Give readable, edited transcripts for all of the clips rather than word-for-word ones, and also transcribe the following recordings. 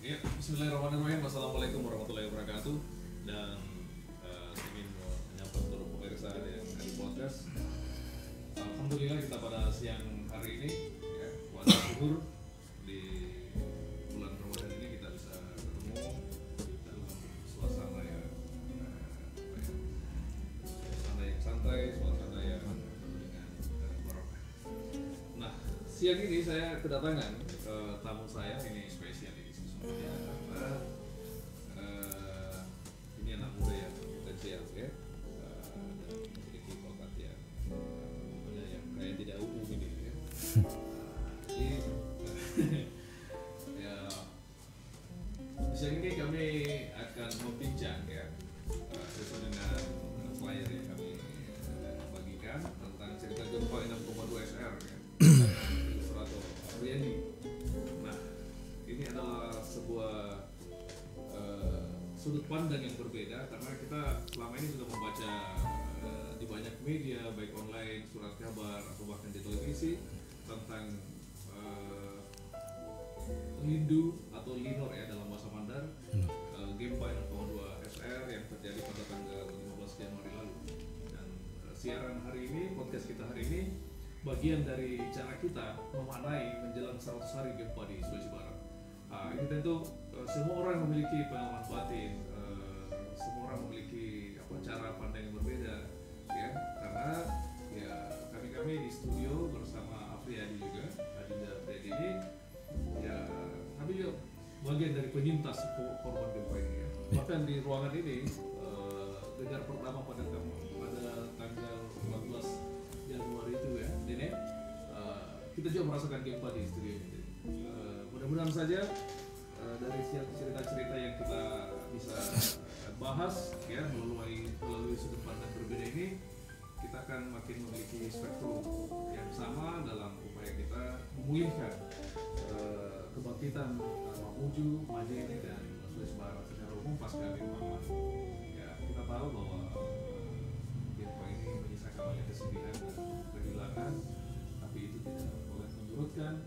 Ya, bismillahirrahmanirrahim. Assalamualaikum warahmatullahi wabarakatuh. Dan saya ingin menyapa seluruh pemirsa yang ada di podcast. Alhamdulillah kita pada siang hari ini ya, puasa zuhur di bulan Ramadan ini kita bisa ketemu dalam suasana yang suasana yang santai, suasana yang penuh dengan barokah. Nah, siang ini saya kedatangan tamu saya ini spesial ini sesungguhnya karena ini anak muda yang potensial ya, dan memiliki bakat yang kayak tidak umum ini ya. Jadi ya di siang ini kami akan membincang ya sesuai dengan flyer yang kami bagikan tentang cerita gempa 6,2 SR ya. Ilustrator Afriyadi. Nah, ini adalah sebuah sudut pandang yang berbeda karena kita selama ini sudah membaca di banyak media baik online, surat kabar atau bahkan di televisi tentang Lindu atau Linor ya dalam bahasa Mandar, gempa 6,2 SR yang terjadi pada tanggal 15 Januari lalu. Dan siaran hari ini, podcast kita hari ini bagian dari cara kita memaknai menjelang 100 hari gempa di Sulawesi Barat. Ini tentu semua orang memiliki pengalaman batin, semua orang memiliki cara pandang yang berbeda, ya. Karena ya kami di studio bersama Afriyadi juga, Adinda Afriyadi ini, ya kami juga bagian dari penyintas korban gempa ini. Ya. Bahkan di ruangan ini, dengar pertama pada tanggal 14 Januari itu ya, Nenek, kita juga merasakan gempa di studio ini. Mudah-mudahan saja dari cerita-cerita yang kita bisa bahas ya melalui sudut pandang berbeda ini, kita akan makin memiliki spektrum yang sama dalam upaya kita memulihkan kebangkitan Mamuju, Majene dan Sulawesi Barat secara umum pasca gempa. Ya, kita tahu bahwa gempa ini menyisakan banyak kesedihan dan kehilangan, tapi itu tidak boleh menyurutkan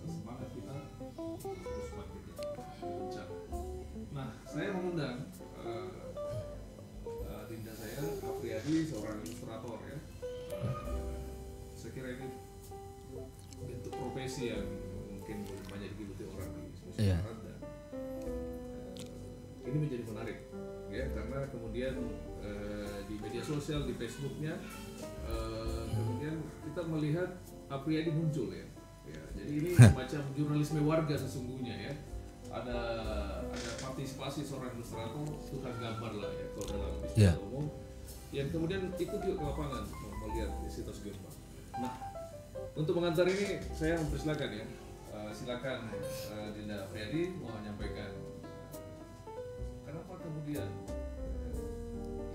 semangat kita terus bangkit bencana. Nah, saya mengundang Dinda saya, Afriyadi, seorang ilustrator ya. Saya kira ini bentuk profesi yang mungkin banyak digeluti orang di Sulawesi Barat dan ini menjadi menarik ya karena kemudian di media sosial, di Facebooknya kemudian kita melihat Afriyadi muncul ya. Ya, jadi ini semacam jurnalisme warga sesungguhnya ya. Ada partisipasi seorang ilustrator, tukang gambar lah ya kalau dalam istilah umum, yang kemudian ikut juga ke lapangan melihat situs gempa. Nah, untuk mengantar ini saya mempersilakan ya, silakan Dinda Afriyadi mau menyampaikan kenapa kemudian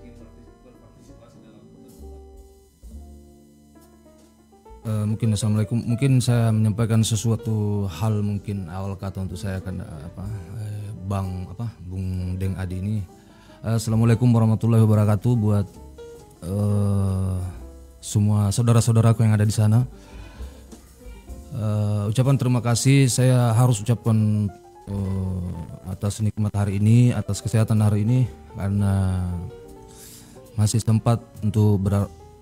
ingin berpartisipasi dalam mungkin assalamualaikum, mungkin saya menyampaikan sesuatu hal mungkin awal kata untuk saya kan Bung Deng Adi ini. Assalamualaikum warahmatullahi wabarakatuh buat semua saudara-saudaraku yang ada di sana. Ucapan terima kasih saya harus ucapkan atas nikmat hari ini, atas kesehatan hari ini karena masih sempat untuk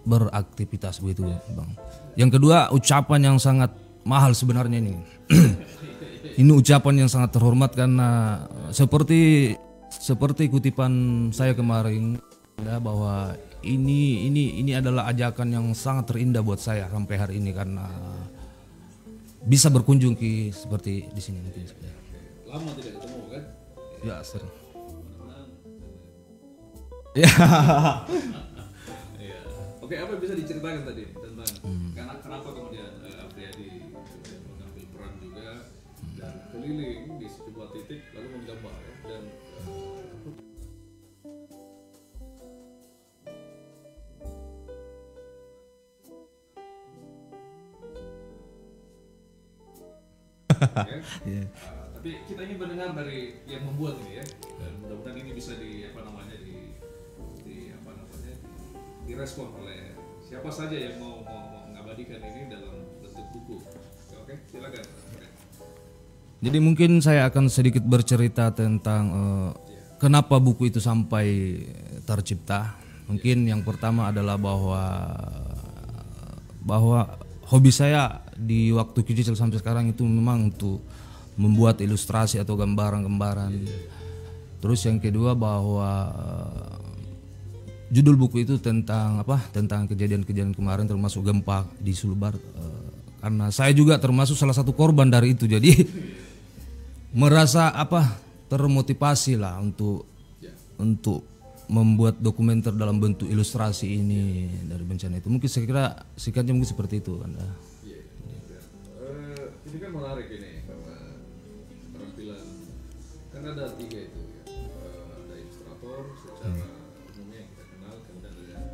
beraktivitas begitu ya, Bang. Yang kedua, ucapan yang sangat mahal sebenarnya ini. Ini ucapan yang sangat terhormat karena seperti kutipan saya kemarin ya, bahwa ini adalah ajakan yang sangat terindah buat saya sampai hari ini karena bisa berkunjung seperti di sini mungkin. Lama tidak ketemu kan? Ya, sering. Ya. Oke, apa yang bisa diceritakan tadi tentang kenapa kemudian Afriyadi mengambil peran juga dan keliling di sebuah titik lalu menggambar ya dan tapi kita ingin mendengar dari yang membuat ini ya dan mudah-mudahan ini bisa direspon oleh siapa saja yang mau mengabadikan ini dalam bentuk buku. Oke, silakan. Jadi mungkin saya akan sedikit bercerita tentang kenapa buku itu sampai tercipta. Mungkin yang pertama adalah bahwa hobi saya di waktu kecil sampai sekarang itu memang untuk membuat ilustrasi atau gambaran-gambaran. Terus yang kedua bahwa judul buku itu tentang tentang kejadian-kejadian kemarin termasuk gempa di Sulbar. Karena saya juga termasuk salah satu korban dari itu, jadi merasa termotivasi lah untuk membuat dokumenter dalam bentuk ilustrasi ini dari bencana itu. Mungkin saya kira singkatnya mungkin seperti itu kan. Ini kan menarik ini karena keterampilan kan ada 3 itu ya. Ada ilustrator secara umumnya yang kita kenal, kemudian ada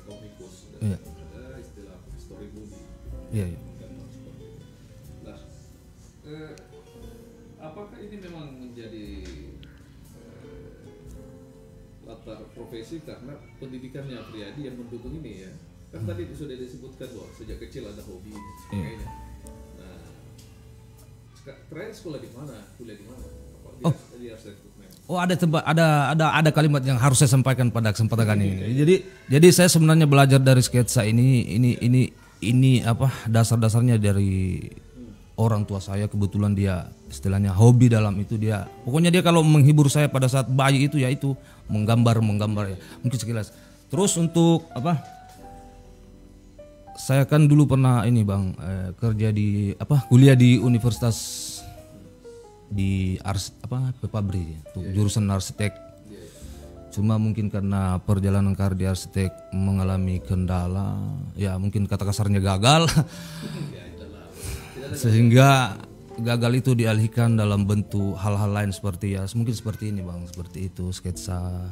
komikus dan ada istilah storyboarding. Iya. Nah, apakah ini memang menjadi latar profesi karena pendidikannya Apriyadi yang mendukung ini ya? Kan tadi sudah disebutkan bahwa sejak kecil ada hobi dan sebagainya. Nah, terakhir sekolah di mana? Kuliah di mana? Di arsitektur memang. Oh, ada kalimat yang harus saya sampaikan pada kesempatan kali ini. Jadi saya sebenarnya belajar dari sketsa ini dasar-dasarnya dari orang tua saya. Kebetulan dia istilahnya hobi dalam itu, dia pokoknya dia kalau menghibur saya pada saat bayi itu yaitu menggambar ya, mungkin sekilas. Terus untuk saya kan dulu pernah kerja di kuliah di universitas di Pabri jurusan arsitek. Cuma mungkin karena perjalanan karir di arsitek mengalami kendala, ya mungkin kata kasarnya gagal, sehingga gagal itu dialihkan dalam bentuk hal-hal lain seperti mungkin seperti ini Bang, seperti itu sketsa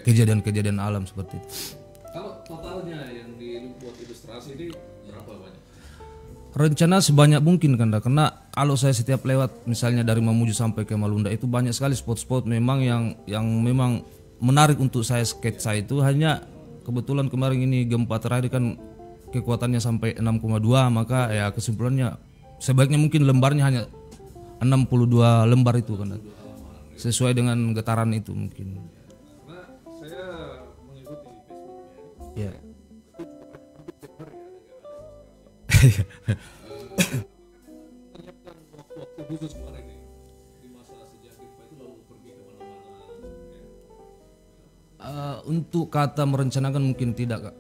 kejadian-kejadian alam seperti itu. Kalau totalnya yang dibuat ilustrasi ini berapa banyak? Rencana sebanyak mungkin kan, karena kalau saya setiap lewat misalnya dari Mamuju sampai ke Malunda itu banyak sekali spot-spot memang yang memang menarik untuk saya sketsa itu. Hanya kebetulan kemarin ini gempa terakhir kan kekuatannya sampai 6,2, maka ya kesimpulannya sebaiknya mungkin lembarnya hanya 62 lembar itu kan, sesuai dengan getaran itu mungkin. Karena saya mengikuti Facebooknya. Ya. Menyiapkan waktu khusus kemarin nih di masa sejak gempa itu lalu pergi ke mana-mana. Untuk kata merencanakan mungkin tidak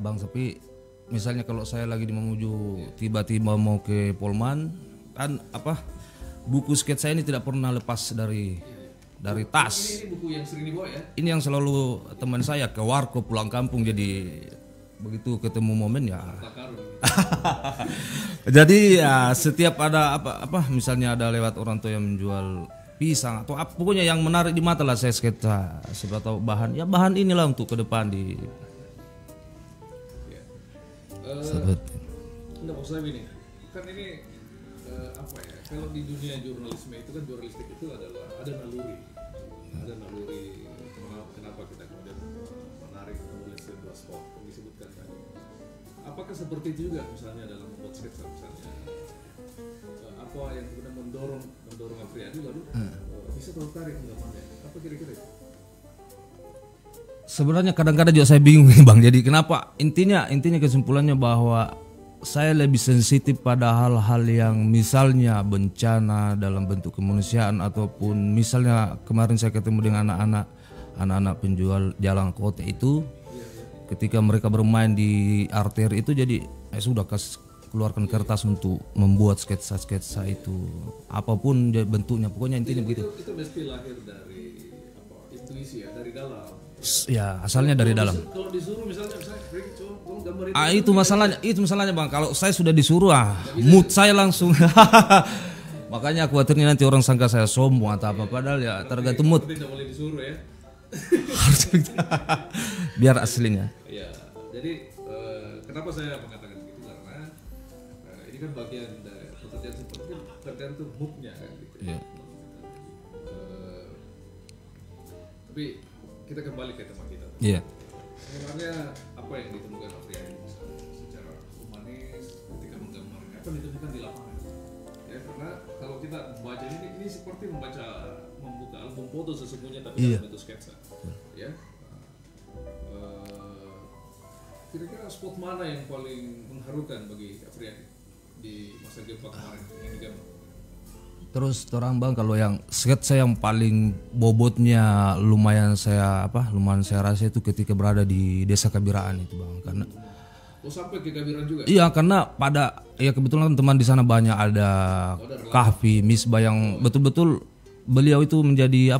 Bang, tapi misalnya kalau saya lagi di Mamuju tiba-tiba mau ke Polman kan buku sketsa ini tidak pernah lepas dari tas. Ini buku yang sering dibawa ya? Ini yang selalu teman saya ke warkop pulang kampung, jadi begitu ketemu momen ya. Jadi ya setiap ada misalnya ada lewat orang tua yang menjual pisang atau pokoknya yang menarik di mata lah saya sketsa. Siapa tahu bahan inilah untuk ke depan di. Enggak, maksud saya gini, kan ini kalau di dunia jurnalisme itu kan jurnalistik itu adalah ada naluri kenapa kita kemudian menarik menulis sebuah spot yang disebutkan tadi. Apakah seperti itu juga misalnya dalam membuat sketsa misalnya apa yang kemudian mendorong Apriyadi lalu bisa tertarik gambarnya, apa kira-kira itu? Sebenarnya kadang-kadang juga saya bingung nih Bang. Jadi kenapa intinya kesimpulannya bahwa saya lebih sensitif pada hal-hal yang misalnya bencana dalam bentuk kemanusiaan, ataupun misalnya kemarin saya ketemu dengan anak-anak penjual jalan kota itu, ketika mereka bermain di arteri itu, jadi sudah keluarkan kertas untuk membuat sketsa-sketsa itu apapun bentuknya, pokoknya intinya begitu. Itu mesti lahir dari intuisi ya, dari dalam. Ya, asalnya dari dalam. Kalau disuruh misalnya gambar itu masalahnya Bang. Kalau saya sudah disuruh mood saya langsung. Makanya khawatirnya nanti orang sangka saya sombong atau apa, padahal ya tergantung mood. Tidak boleh disuruh ya. Biar aslinya. Ya, jadi kenapa saya mengatakan gitu, karena ini kan bagian dari pekerjaan seperti itu tergantung moodnya kan gitu. Ya. Tapi kita kembali ke tema kita. Iya. Sebenarnya apa yang ditemukan Apriyadi secara humanis ketika menggambarnya kan ditemukan di lapangan. ya, karena kalau kita membaca ini seperti membuka album foto sesungguhnya tapi Iya. dalam bentuk sketsa, ya. Kira-kira spot mana yang paling mengharukan bagi Afriyadi di masa gempa kemarin yang digambar? Terus terang bang, kalau yang sketsa yang paling bobotnya lumayan saya rasa itu ketika berada di Desa Kabiraan itu bang, karena Sampai ke Kabiran juga? iya, karena kebetulan kan teman di sana banyak, ada Kahfi, Misbah yang betul-betul beliau itu menjadi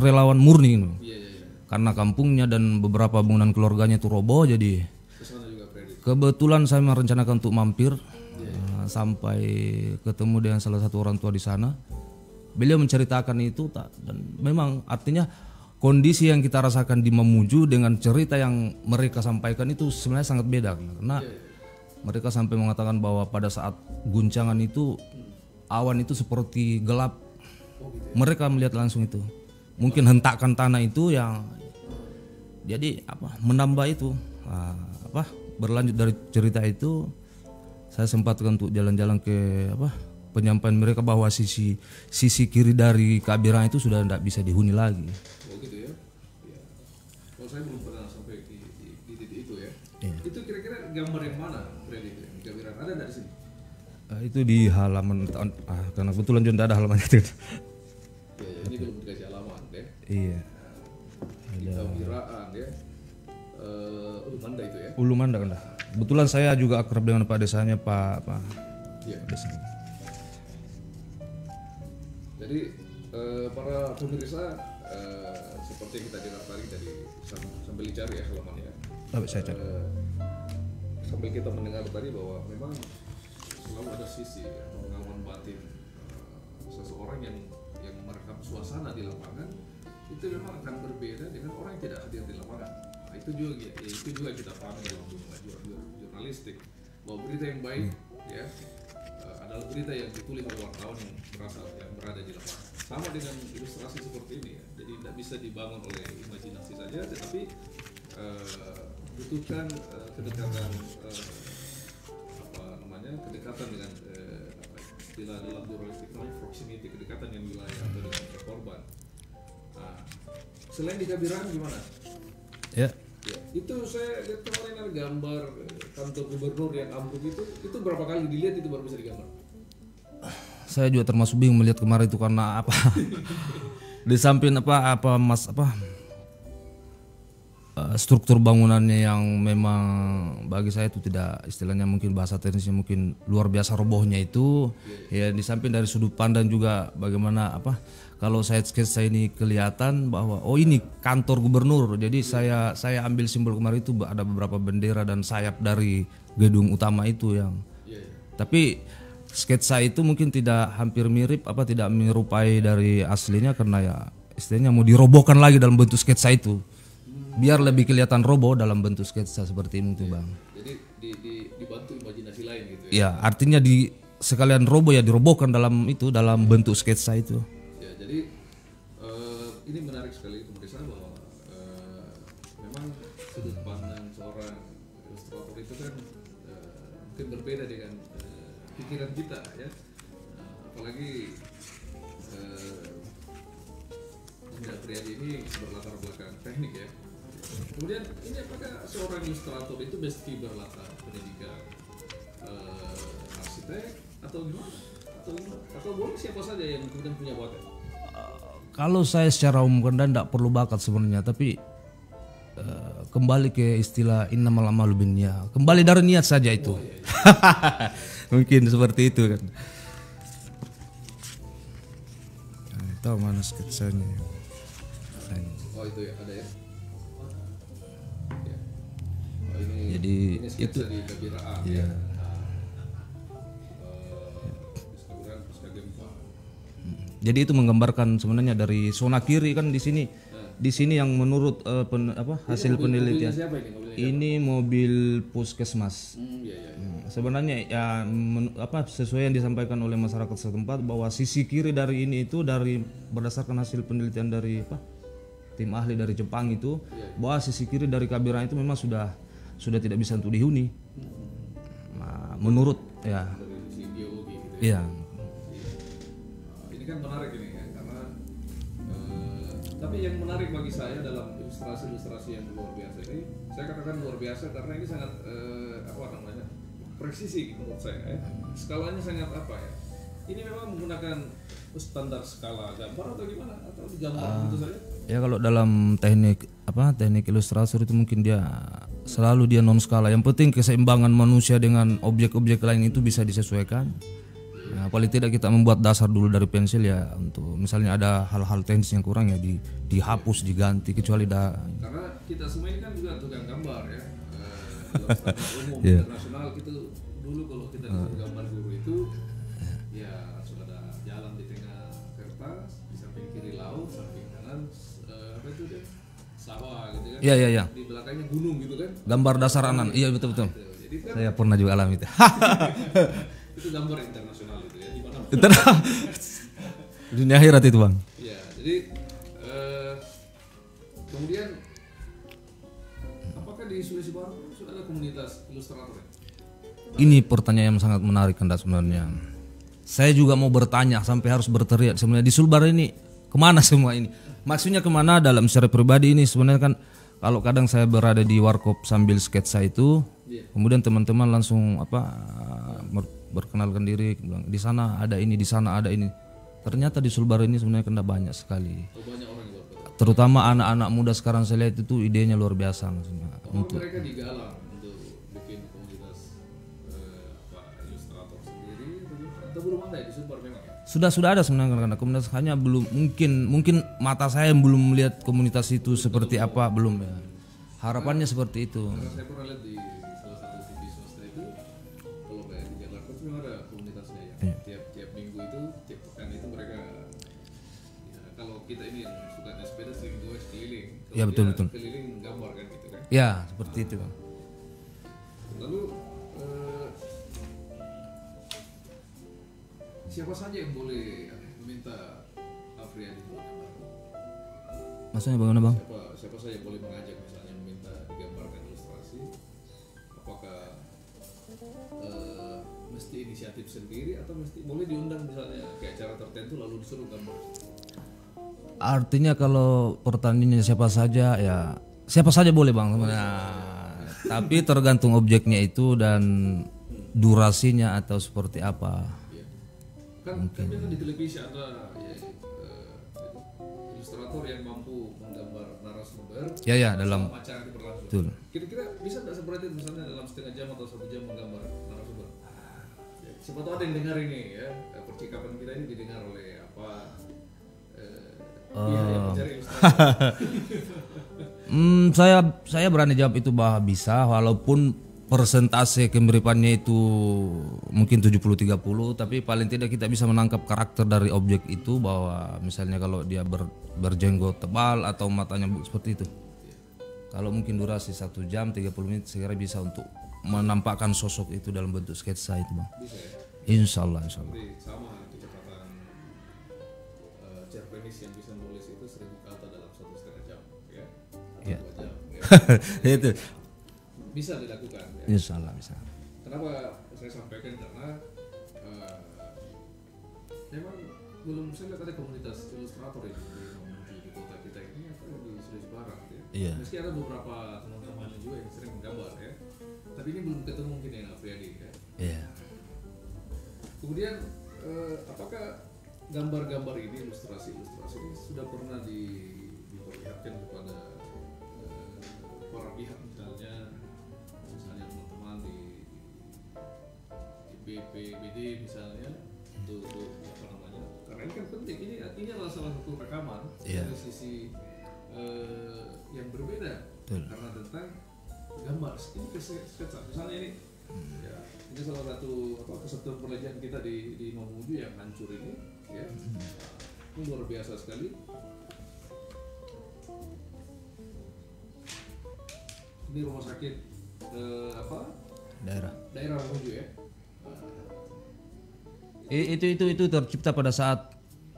relawan murni gitu. Iya. Karena kampungnya dan beberapa bangunan keluarganya itu roboh, jadi Kesana juga Freddy. kebetulan saya merencanakan untuk mampir sampai ketemu dengan salah satu orang tua di sana. Beliau menceritakan itu dan memang artinya kondisi yang kita rasakan di Mamuju dengan cerita yang mereka sampaikan itu sebenarnya sangat beda, karena mereka sampai mengatakan bahwa pada saat guncangan itu awan itu seperti gelap. Mereka melihat langsung itu. Mungkin hentakan tanah itu yang jadi menambah itu berlanjut dari cerita itu saya sempatkan untuk jalan-jalan ke penyampaian mereka bahwa sisi kiri dari Kabirang itu sudah tidak bisa dihuni lagi. Oh gitu ya. Ya. Kalau saya belum pernah sampai di titik itu ya. Iya. Itu kira-kira gambar yang mana Freddy itu yang di Kabiran? Ada nggak di sini? Itu di halaman karena kebetulan juga tidak ada halamannya itu. Ya, ini belum dikasih alamat ya. Iya. Di Kabiraan ya. Manda itu ya. Ulu Manda kan. Kebetulan saya juga akrab dengan Pak Desanya Pak Iya. Desanya. Jadi para pemirsa seperti yang kita dengar tadi dari sambil dicari ya halamannya. Saya cari. Sambil kita mendengar tadi bahwa memang selalu ada sisi pengalaman batin seseorang yang merekam suasana di lapangan itu memang akan berbeda dengan orang yang tidak hadir di lapangan. Nah, itu juga kita pahami dalam dunia jurnalistik bahwa berita yang baik ya adalah berita yang ditulis oleh wartawan yang berada di lapangan. Sama dengan ilustrasi seperti ini ya. Jadi tidak bisa dibangun oleh imajinasi saja, tetapi butuhkan kedekatan kedekatan dengan istilah dalam jurnalistik namanya proximity, kedekatan yang wilayah atau dengan korban. Nah, selain di Kabirang gimana? Ya. Ya, itu saya lihat kemarin ada gambar kantor gubernur yang ambruk itu berapa kali dilihat itu baru bisa digambar? Saya juga termasuk bingung melihat kemarin itu karena di samping struktur bangunannya yang memang bagi saya itu tidak, istilahnya mungkin bahasa teknisnya mungkin luar biasa robohnya itu. Ya di samping dari sudut pandang juga bagaimana kalau saya sketsa ini kelihatan bahwa ini kantor gubernur. Jadi saya ambil simbol kemarin itu ada beberapa bendera dan sayap dari gedung utama itu yang. Tapi sketsa itu mungkin tidak hampir mirip tidak menyerupai dari aslinya karena ya istilahnya mau dirobohkan lagi dalam bentuk sketsa itu. Biar lebih kelihatan roboh dalam bentuk sketsa seperti ini tuh bang. Jadi dibantu imajinasi lain gitu ya? Ya artinya sekalian roboh ya dirobohkan dalam bentuk sketsa itu. Ya jadi ini menarik sekali pemirsa bahwa memang sudut pandang seorang ilustrator itu kan mungkin berbeda dengan pikiran kita ya. Apalagi Anda Afriyadi ini berlatar belakang teknik ya. Kemudian ini apakah seorang ilustrator itu mesti berlatar pendidikan arsitek atau gimana? Atau boleh siapa saja yang kemudian punya bakat? Kalau saya secara umum kan tidak perlu bakat sebenarnya, tapi kembali ke istilah innamal a'malu binniyat. Kembali dari niat saja itu. Mungkin seperti itu kan. Tahu mana sketsanya? Oh itu ya ada ya. Jadi ini sketsa itu di Kabiraan ya. Pasca gempa. Jadi itu menggambarkan sebenarnya dari zona kiri kan di sini. Di sini yang menurut hasil penelitian. Siapa ini mobilnya? Ini mobil puskesmas. Iya. Sebenarnya ya sesuai yang disampaikan oleh masyarakat setempat bahwa sisi kiri dari ini itu berdasarkan hasil penelitian dari tim ahli dari Jepang itu bahwa sisi kiri dari Kabirang itu memang sudah tidak bisa untuk dihuni. Nah, menurut ya. Dari sisi geologi gitu ya. Iya, ini kan menarik ini ya, karena tapi yang menarik bagi saya dalam ilustrasi yang luar biasa ini, saya katakan luar biasa karena ini sangat apa namanya, presisi menurut saya ya. Skalanya sangat apa ya, ini memang menggunakan standar skala gambar atau gimana, atau digambar gitu saja? Ya kalau dalam teknik ilustrator itu mungkin dia selalu dia non skala. Yang penting keseimbangan manusia dengan objek-objek lain itu bisa disesuaikan. Nah, paling tidak kita membuat dasar dulu dari pensil ya, untuk misalnya ada hal-hal teknis yang kurang ya dihapus, diganti, kecuali karena kita semua ini kan juga tukang gambar ya. Dalam standar umum internasional gitu, dulu kalau kita disuruh gambar guru itu ya sudah ada jalan di tengah kertas, di samping kiri laut, samping kanan apa itu deh, sawah gitu kan. Iya. Di belakangnya gunung gitu kan. Gambar dasar anan. Iya betul. Gitu. Jadi kan Saya pernah juga alami itu. itu gambar internasional itu ya, di mana? Dunia akhirat itu, Bang. Iya, jadi kemudian apakah di Sulawesi Barat sudah ada komunitas ilustrator ya? Ini pertanyaan yang sangat menarik kan sebenarnya. Saya juga mau bertanya sampai harus berteriak sebenarnya di Sulbar ini kemana semua ini? Maksudnya kemana dalam secara pribadi ini sebenarnya kan, kalau kadang saya berada di warkop sambil sketsa itu, kemudian teman-teman langsung berkenalkan diri, bilang di sana ada ini, di sana ada ini. Ternyata di Sulbar ini sebenarnya kena banyak sekali. Banyak orang yang berkata. Terutama anak-anak muda sekarang saya lihat itu idenya luar biasa maksudnya. Untuk mereka digalang untuk bikin komunitas ilustrator sendiri atau belum ada ya di Sulbar memang ya? Sudah ada sebenarnya karena komunitas, hanya belum mungkin mata saya yang belum melihat komunitas itu seperti apa, belum ya. Harapannya seperti itu. Karena saya pernah lihat di salah satu TV swasta itu, kalau kayak di Jakarta itu memang ada komunitasnya ya. Tiap minggu itu, tiap pekan itu mereka ya, kalau kita ini yang suka naik sepeda sering gue keliling. Ya betul. Keliling gambar kan gitu kan. Ya seperti itu, Bang. Lalu siapa saja yang boleh meminta Afriyadi untuk gambar? Maksudnya bagaimana, Bang? Siapa saja yang boleh mengajak misalnya meminta digambarkan ilustrasi? Apakah mesti inisiatif sendiri atau mesti boleh diundang misalnya ke acara tertentu lalu disuruh gambar? Artinya kalau pertandingannya siapa saja boleh, Bang. Tapi tergantung objeknya itu dan durasinya atau seperti apa. Kan biasanya di televisi ada ilustrator yang mampu menggambar narasumber. Ya dalam acara itu berlangsung. betul. Kira-kira bisa nggak seperti itu misalnya dalam setengah jam atau 1 jam menggambar narasumber? Ya, siapa tahu ada yang dengar ini ya, percakapan kita ini didengar oleh pihak yang mencari ilustrator. Saya berani jawab itu bahwa bisa, walaupun persentase kemiripannya itu mungkin 70-30, tapi paling tidak kita bisa menangkap karakter dari objek itu, bahwa misalnya kalau dia berjenggot tebal atau matanya seperti itu. Kalau mungkin durasi 1 jam 30 menit saya kira bisa untuk menampakkan sosok itu dalam bentuk sketsa itu, Bang. Bisa ya? Insya Allah. Jadi sama kecepatan cerpenis yang bisa nulis itu 1000 kata dalam 1,5 jam ya, atau 2 jam ya. Itu Bisa dilakukan ya. Insya Allah bisa. Kenapa saya sampaikan, karena memang belum saya lihat ada komunitas ilustrator ini di kota kita ini atau di Sulawesi Barat ya. Iya. Meski ada beberapa teman-teman juga yang sering menggambar ya, tapi ini belum ketemu mungkin yang Afriyadi ya. Iya. Kemudian apakah gambar-gambar ini, ilustrasi ini sudah pernah diperlihatkan kepada para pihak, misalnya teman-teman di BPBD misalnya, untuk apa namanya, karena ini kan penting, ini adalah salah satu rekaman dari sisi yang berbeda. Betul. Karena tentang gambar ini sketsa misalnya ini ya, ini salah satu kesatuan perlejahan kita di Mamuju yang hancur ini ya, ini luar biasa sekali. Ini rumah sakit daerah Mamuju ya. Itu tercipta pada saat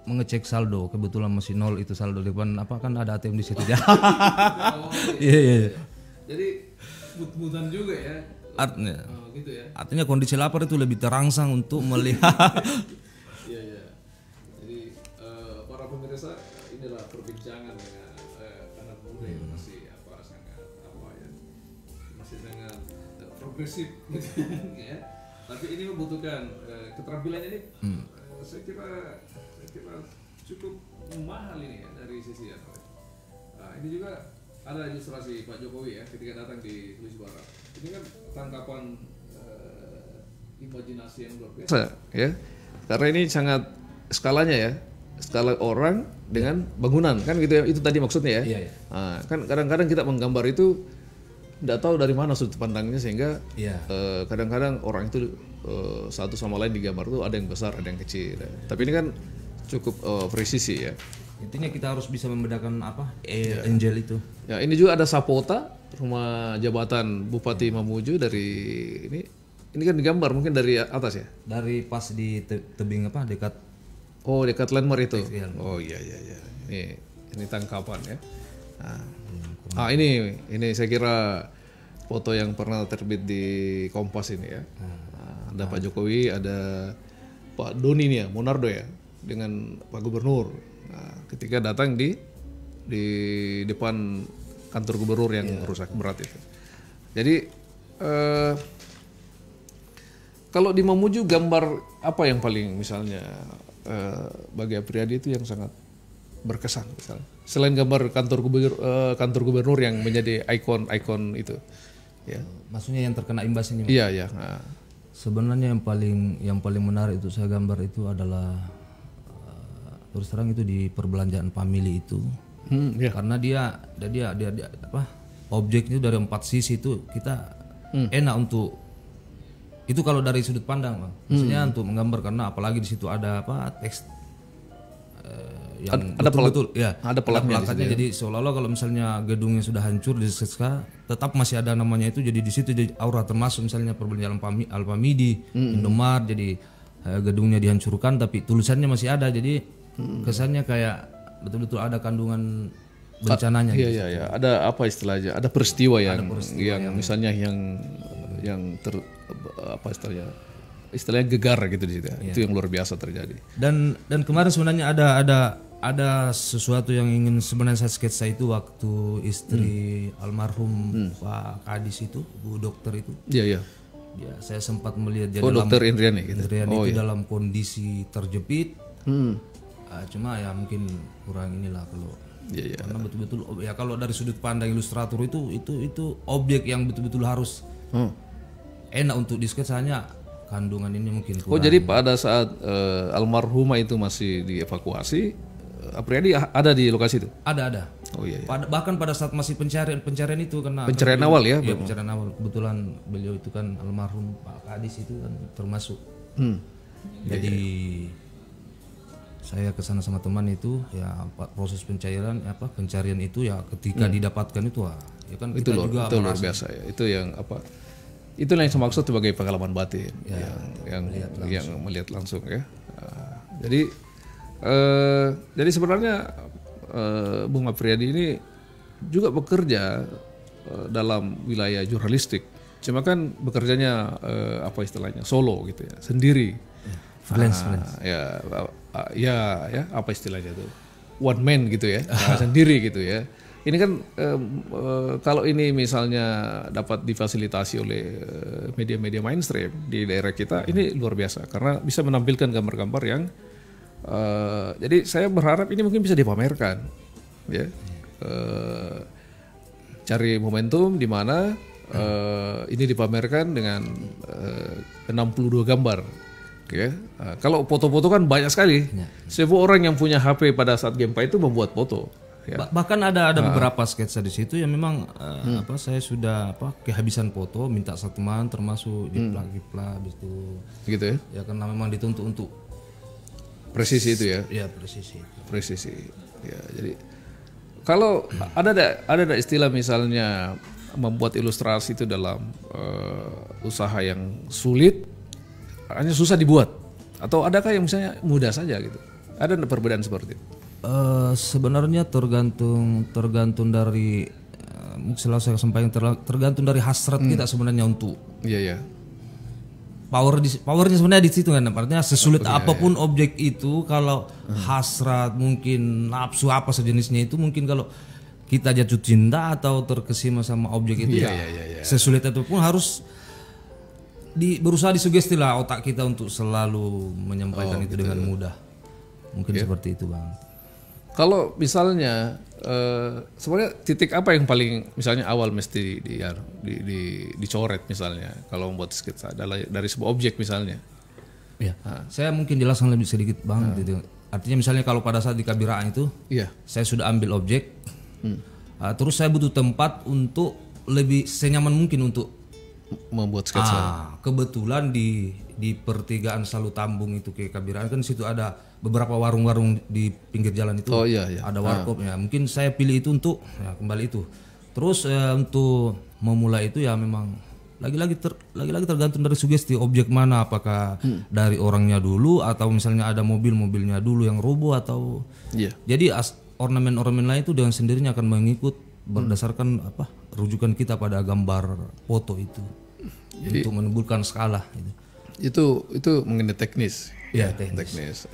mengecek saldo, kebetulan masih nol itu saldo depan kan ada ATM di situ ya. Iya. Jadi mut-mutan juga ya. Artinya, gitu ya. Artinya kondisi lapar itu lebih terangsang untuk melihat. Iya. Jadi progresif gitu ya. Tapi ini membutuhkan keterampilan ini saya kira cukup mahal ini ya dari sisi ya. Ini juga ada ilustrasi Pak Jokowi ya ketika datang di Sulawesi Barat. Ini kan tangkapan imajinasi yang luar biasa ya. Karena ini sangat skalanya ya. Skala orang dengan bangunan kan gitu ya, itu tadi maksudnya ya. Iya, iya. Nah, kan kadang-kadang kita menggambar itu tidak tahu dari mana sudut pandangnya sehingga kadang-kadang orang itu satu sama lain digambar itu ada yang besar ada yang kecil. Tapi ini kan cukup presisi ya. Intinya kita harus bisa membedakan apa angel itu. Ya ini juga ada Sapota, rumah jabatan Bupati Mamuju dari ini kan digambar mungkin dari atas ya. Dari pas di tebing apa dekat. Oh dekat landmark itu. Iya. Oh iya. Ini tangkapan ya. Nah, ini saya kira foto yang pernah terbit di Kompas ini ya. Ada Pak Jokowi, ada Pak Doni nih ya, Monardo ya, dengan Pak Gubernur. Nah, ketika datang di depan kantor gubernur yang rusak berat itu. Jadi kalau di Mamuju gambar apa yang paling misalnya bagi Apriyadi itu yang sangat berkesan misalnya selain gambar kantor gubernur yang menjadi ikon itu ya. Maksudnya yang terkena imbas ini. Iya. Sebenarnya yang paling menarik itu saya gambar itu adalah terus terang itu di perbelanjaan family itu. Karena dia apa objeknya dari 4 sisi itu kita enak untuk itu kalau dari sudut pandang, Bang. Maksudnya untuk menggambar karena apalagi di situ ada apa teks yang ada betul-betul ya ada pelakatnya. Jadi seolah-olah kalau misalnya gedungnya sudah hancur di seska tetap masih ada namanya itu, jadi di situ jadi aura termasuk misalnya perbelanjaan Alfamidi, Indomaret, jadi gedungnya dihancurkan tapi tulisannya masih ada, jadi kesannya kayak betul-betul ada kandungan bencananya. Iya. Ada apa istilahnya? Ada peristiwa yang misalnya yang apa istilahnya gegar gitu di situ. Itu yang luar biasa terjadi. Dan kemarin sebenarnya ada sesuatu yang ingin sebenarnya saya sketsa itu waktu istri almarhum Pak Kadis itu, Bu Dokter itu. Iya. Ya, saya sempat melihat dia Dokter Indriani gitu. Indriani itu dalam kondisi terjepit. Cuma ya mungkin kurang inilah kalau karena betul-betul ya kalau dari sudut pandang ilustrator itu objek yang betul-betul harus enak untuk disketsanya, kandungan ini mungkin kurang. Jadi pada saat almarhumah itu masih dievakuasi, Apriyadi ada di lokasi itu? Ada. Oh iya. Bahkan pada saat masih pencarian itu karena pencarian awal ya? Iya, pencarian awal. Kebetulan beliau itu kan almarhum Pak Kadis itu kan termasuk. Jadi saya kesana sama teman itu ya proses pencarian itu ya ketika didapatkan itu ya kan kita juga itu luar biasa ya. Itu yang apa? Itulah yang saya maksud sebagai pengalaman batin yang melihat langsung ya. Jadi sebenarnya Bung Apriyadi ini juga bekerja dalam wilayah jurnalistik. Cuma kan bekerjanya apa istilahnya solo gitu ya, sendiri. Freelance. Ya apa istilahnya itu, one man gitu ya, sendiri gitu ya. Ini kan kalau ini misalnya dapat difasilitasi oleh media-media mainstream di daerah kita, ini luar biasa karena bisa menampilkan gambar-gambar yang jadi saya berharap ini mungkin bisa dipamerkan ya. Cari momentum di mana ini dipamerkan dengan 62 gambar ya. Kalau foto-foto kan banyak sekali. Semua orang yang punya HP pada saat Gempa itu membuat foto. Ya. Bahkan ada beberapa sketsa di situ yang memang saya sudah kehabisan foto, minta satu teman termasuk jiplak gitu ya. Ya karena memang dituntut untuk presisi itu ya. Ya presisi. Ya jadi kalau ada istilah misalnya membuat ilustrasi itu dalam usaha yang sulit, hanya susah dibuat, atau adakah yang misalnya mudah saja gitu? Ada perbedaan seperti itu? Sebenarnya tergantung dari selalu saya sampaikan tergantung dari hasrat kita sebenarnya untuk powernya sebenarnya di situ kan, artinya sesulit apapun objek itu kalau hasrat mungkin nafsu apa sejenisnya itu mungkin kalau kita jatuh cinta atau terkesima sama objek itu sesulit apapun harus berusaha disugesti lah otak kita untuk selalu menyampaikan itu dengan mudah. Mungkin seperti itu Bang. Kalau misalnya sebenarnya titik apa yang paling misalnya awal mesti dicoret misalnya kalau membuat sketsa dari sebuah objek misalnya. Ya. Saya mungkin jelaskan lebih sedikit Bang. Gitu. Artinya misalnya kalau pada saat di Kabiraan itu, saya sudah ambil objek, terus saya butuh tempat untuk lebih senyaman mungkin untuk membuat sketsa. Kebetulan di pertigaan Salu Tambung itu ke Kabiraan kan situ ada beberapa warung-warung di pinggir jalan itu. Ada warkopnya. Mungkin saya pilih itu untuk kembali itu. Terus untuk memulai itu ya memang lagi-lagi tergantung dari sugesti objek mana, apakah dari orangnya dulu atau misalnya ada mobilnya dulu yang roboh atau jadi ornamen-ornamen lain itu dengan sendirinya akan mengikut berdasarkan rujukan kita pada gambar foto itu. Jadi, untuk menimbulkan skala itu mengenai teknis. Teknis.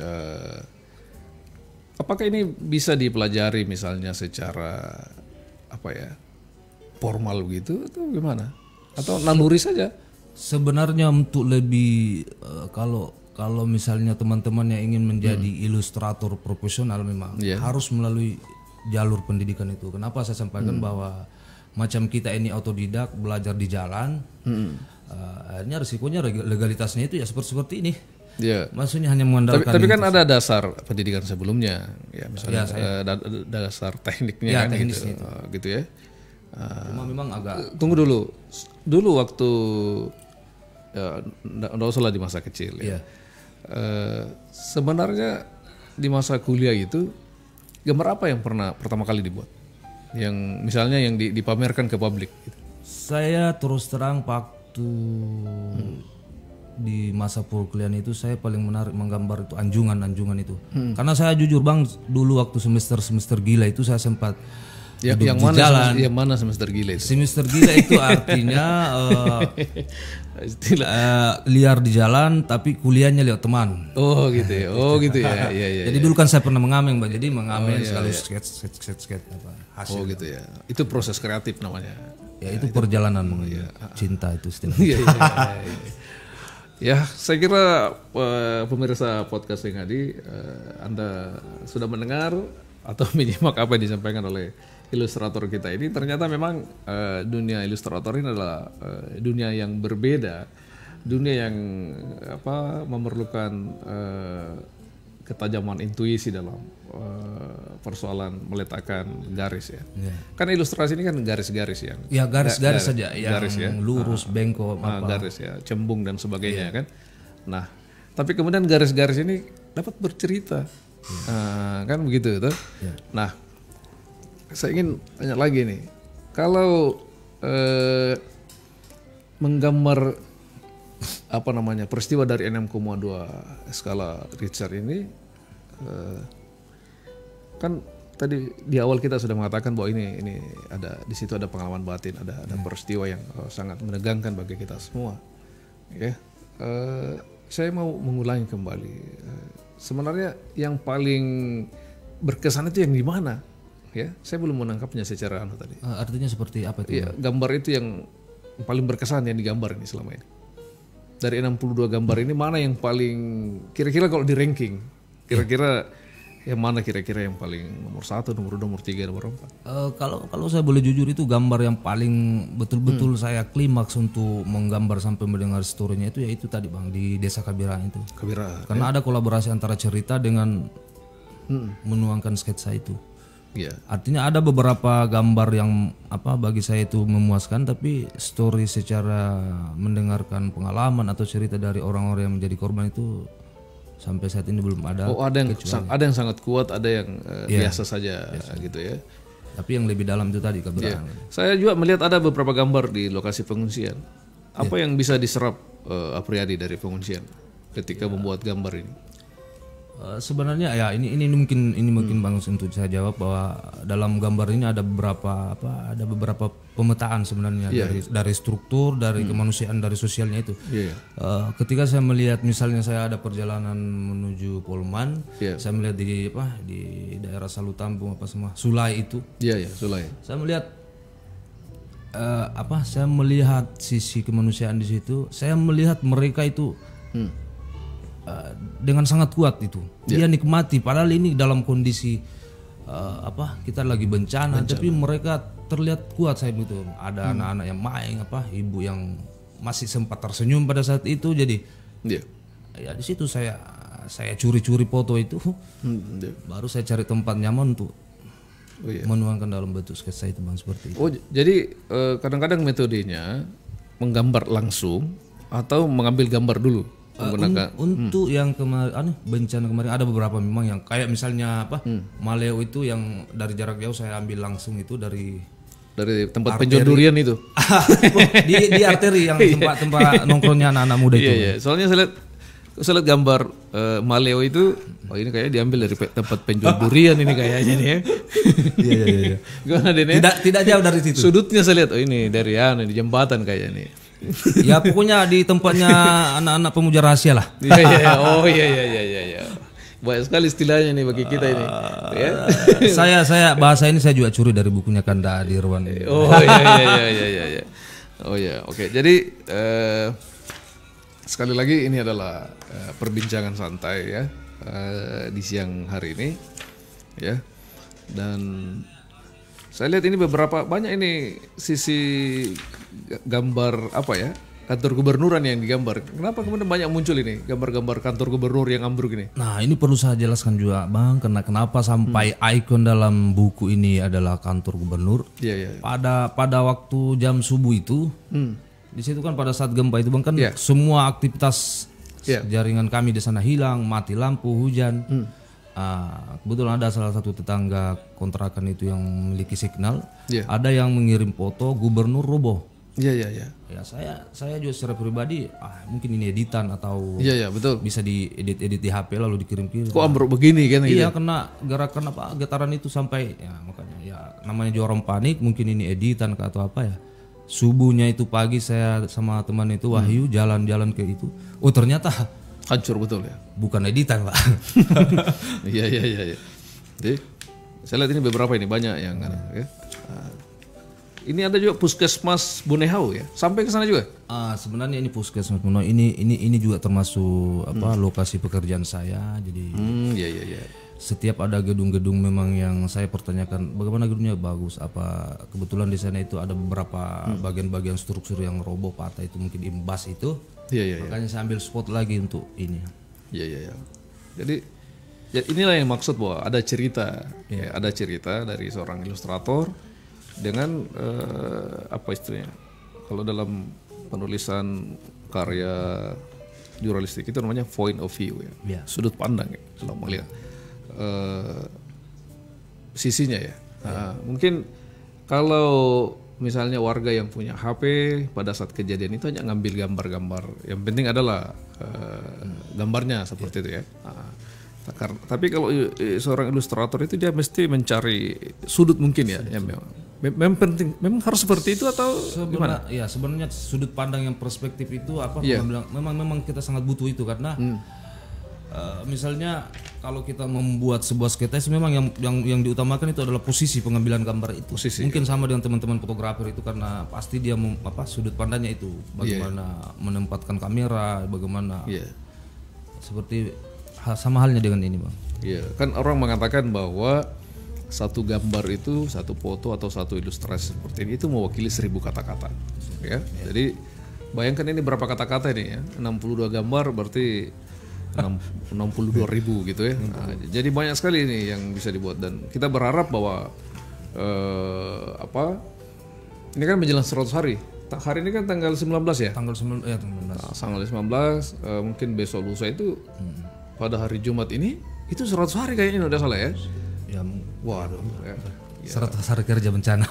Apakah ini bisa dipelajari misalnya secara formal gitu atau gimana? Atau naluri saja? Sebenarnya untuk lebih kalau misalnya teman-teman yang ingin menjadi ilustrator profesional memang harus melalui jalur pendidikan itu. Kenapa saya sampaikan bahwa macam kita ini otodidak belajar di jalan, akhirnya risikonya legalitasnya itu ya seperti ini. Maksudnya hanya mengandalkan. Tapi kan ada dasar pendidikan sebelumnya, ya misalnya dasar tekniknya kan gitu ya. Cuma memang agak. Tunggu dulu waktu nggak usah lah di masa kecil ya. Sebenarnya di masa kuliah itu gambar apa yang pernah pertama kali dibuat? Yang misalnya yang dipamerkan ke publik gitu. Saya terus terang waktu di masa perkuliahan itu saya paling menarik menggambar itu anjungan itu. Karena saya jujur Bang, dulu waktu semester gila itu saya sempat yang mana semester gila itu? Semester gila itu artinya liar di jalan tapi kuliahnya lihat teman. Oh gitu ya. Iya. Jadi dulu kan saya pernah mengamen Bang. Jadi mengamen sekali sketch hasil. Oh gitu ya. Itu proses kreatif namanya. Ya itu perjalanan cinta itu istilahnya. Ya, saya kira pemirsa podcast yang tadi Anda sudah mendengar atau menyimak apa yang disampaikan oleh ilustrator kita ini. Ternyata memang dunia ilustrator ini adalah dunia yang berbeda, dunia yang memerlukan ketajaman intuisi dalam persoalan meletakkan garis ya. Kan ilustrasi ini kan garis-garis yang garis-garis saja garis, yang lurus, bengkok, garis ya, cembung dan sebagainya kan. Nah, tapi kemudian garis-garis ini dapat bercerita. Kan begitu tuh. Nah, saya ingin tanya lagi nih, kalau menggambar peristiwa dari 6,2 skala Richter ini, kan tadi di awal kita sudah mengatakan bahwa ini ada di situ ada pengalaman batin, ada peristiwa yang sangat menegangkan bagi kita semua. Ya, saya mau mengulangi kembali. Sebenarnya yang paling berkesan itu yang di mana? Ya, saya belum menangkapnya secara tadi. Artinya seperti apa itu? Ya, gambar itu yang paling berkesan yang digambar ini selama ini. Dari 62 gambar ini mana yang paling kira-kira kalau di ranking? Kira-kira yang mana kira-kira yang paling nomor 1, nomor 2, nomor 3, nomor 4? Kalau saya boleh jujur itu gambar yang paling betul-betul saya klimaks untuk menggambar sampai mendengar story-nya itu ya itu tadi Bang di Desa Kabiraan itu. Karena ada kolaborasi antara cerita dengan menuangkan sketsa itu. Artinya ada beberapa gambar yang bagi saya itu memuaskan, tapi story secara mendengarkan pengalaman atau cerita dari orang-orang yang menjadi korban itu sampai saat ini belum ada. Ada yang sangat kuat, ada yang biasa saja gitu ya. Tapi yang lebih dalam itu tadi Kabiraan. Saya juga melihat ada beberapa gambar di lokasi pengungsian. Apa yang bisa diserap Apriyadi dari pengungsian ketika membuat gambar ini? Sebenarnya ya ini mungkin Bang untuk saya jawab bahwa dalam gambar ini ada beberapa pemetaan sebenarnya dari struktur, dari kemanusiaan, dari sosialnya itu. Ketika saya melihat misalnya saya ada perjalanan menuju Polman, saya melihat di daerah Salu Tambung Sulai itu. Sulai. Saya melihat saya melihat sisi kemanusiaan di situ. Saya melihat mereka itu dengan sangat kuat itu. Dia nikmati padahal ini dalam kondisi kita lagi bencana, tapi mereka terlihat kuat. Saya begitu. Ada anak-anak yang main, ibu yang masih sempat tersenyum pada saat itu. Jadi ya di situ saya curi-curi foto itu. Baru saya cari tempat nyaman untuk menuangkan dalam bentuk sketsa itu, Bang, seperti itu. Oh, jadi kadang-kadang metodenya menggambar langsung atau mengambil gambar dulu menggunakan untuk yang kemarin bencana kemarin ada beberapa memang yang kayak misalnya Maleo itu yang dari jarak jauh saya ambil langsung itu dari tempat penjondurian itu. di arteri yang tempat nongkrongnya anak-anak muda itu. Iya. Soalnya saya lihat gambar Maleo itu, ini kayaknya diambil dari tempat penjual durian ini kayaknya nih ya. Iya. Gimana Den? Tidak jauh dari situ. Sudutnya saya lihat, ini dari di jembatan kayaknya nih. Ya pokoknya di tempatnya anak-anak pemuja rahasia lah. Iya. Oh iya. Banyak sekali istilahnya nih bagi kita ini. Saya bahasa ini saya juga curi dari bukunya Kanda Dirwan. Oh iya. Oh ya, oke. Jadi sekali lagi ini adalah perbincangan santai ya di siang hari ini ya. Dan saya lihat ini banyak ini sisi gambar kantor gubernuran yang digambar. Kenapa kemudian banyak muncul ini gambar-gambar kantor gubernur yang ambruk ini? Nah, ini perlu saya jelaskan juga, Bang, kenapa sampai ikon dalam buku ini adalah kantor gubernur. Iya. Pada waktu jam subuh itu, di situ kan pada saat gempa itu, Bang, kan semua aktivitas jaringan kami di sana hilang, mati lampu, hujan. Kebetulan ada salah satu tetangga kontrakan itu yang memiliki signal, ada yang mengirim foto gubernur roboh. Iya. Ya saya juga secara pribadi mungkin ini editan atau betul. bisa diedit di HP lalu dikirim-kirim. Kok ambruk begini kan? Iya, gitu? kena gerakan getaran itu sampai ya makanya ya namanya juga orang panik, mungkin ini editan atau apa ya. Subuhnya itu pagi saya sama teman itu Wahyu jalan-jalan ke itu. Oh, ternyata hancur betul ya. Bukan editan, Pak. Iya. Jadi saya lihat ini beberapa ini banyak yang ya. Ini ada juga Puskesmas Bonehau ya. Sampai ke sana juga? Sebenarnya ini Puskesmas Bonehau ini juga termasuk lokasi pekerjaan saya. Jadi iya. Setiap ada gedung-gedung memang yang saya pertanyakan bagaimana gedungnya bagus, kebetulan di sana itu ada beberapa bagian-bagian struktur yang roboh patah itu mungkin imbas itu. Iya. Makanya saya ambil spot lagi untuk ini. Iya. Jadi ya inilah yang maksud bahwa ada cerita, ada cerita dari seorang ilustrator dengan apa istilahnya? Kalau dalam penulisan karya jurnalistik itu namanya point of view ya. Sudut pandang ya, kalau melihat sisinya ya. Mungkin kalau misalnya warga yang punya HP pada saat kejadian itu hanya ngambil gambar-gambar, yang penting adalah gambarnya seperti itu ya. Tapi kalau seorang ilustrator itu dia mesti mencari sudut mungkin ya. Memang penting, memang harus seperti itu atau gimana? Ya sebenarnya sudut pandang yang perspektif itu memang kita sangat butuh itu karena misalnya kalau kita membuat sebuah sketsa memang yang diutamakan itu adalah posisi pengambilan gambar itu. Mungkin sama dengan teman-teman fotografer itu karena pasti dia sudut pandangnya itu bagaimana menempatkan kamera, bagaimana seperti sama halnya dengan ini, Bang. Iya, kan orang mengatakan bahwa satu gambar itu, satu foto atau satu ilustrasi seperti ini itu mewakili 1000 kata-kata. Ya. Jadi bayangkan ini berapa kata-kata ini ya? 62 gambar berarti 62.000 gitu ya. Jadi banyak sekali ini yang bisa dibuat dan kita berharap bahwa ini kan menjelang 100 hari. Hari ini kan tanggal 19 ya? Tanggal 19. Tanggal 19 mungkin besok lusa itu pada hari Jumat ini itu 100 hari kayaknya udah salah ya? Waduh. 100 hari kerja bencana.